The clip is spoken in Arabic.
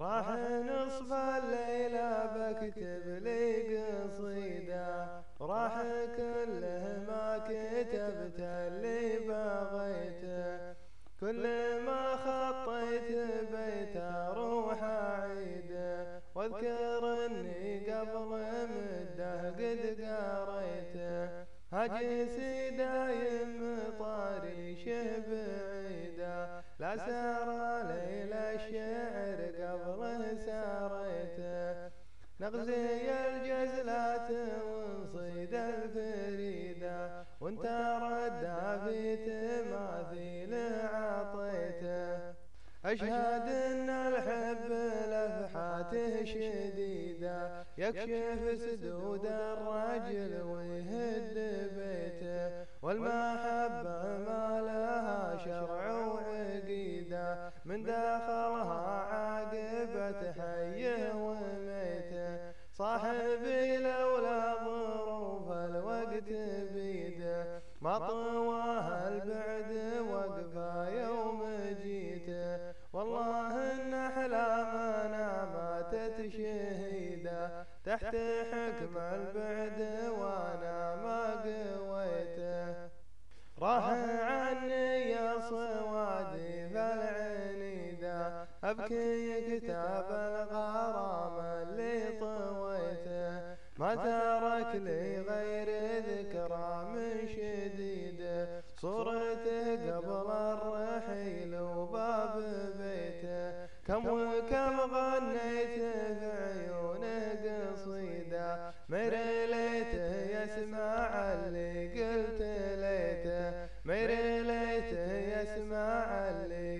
راح نصف الليلة بكتب لي قصيدة، راح كله ما كتبت اللي بغيته، كل ما خطيت بيت اروح اعيده، واذكر اني قبل مده قد قريته، هجسي دايم طريشه بعيده، لا سار ليل الشعر قبل ساريته، نغزي الجزلات ونصيد الفريدة، وانت ردا في تماثيل عطيته، أشهد أن الحب لفحاته شديدة، يكشف سدود الرجل ويهد بيته، والمحبة ما لها شرع وعقيدة، من داخلها عاقبة حيه وميته، صاحبي لولا ظروف الوقت بيده، ما طواها البعد وقفا يوم جيته، والله ان احلامنا ماتت شهيده، تحت حكم البعد وانا ما قويته، راح عني يا صوادي فالعنيدة، أبكي كتاب الغرام اللي طويته، ما ترك لي غير ذكرى من شديده، صورته قبل الرحيل وباب بيته، كم وكم غنيت في عيونه قصيدة، ميري ليته يسمع اللي قلت ليته، ميري ليته يسمع اللي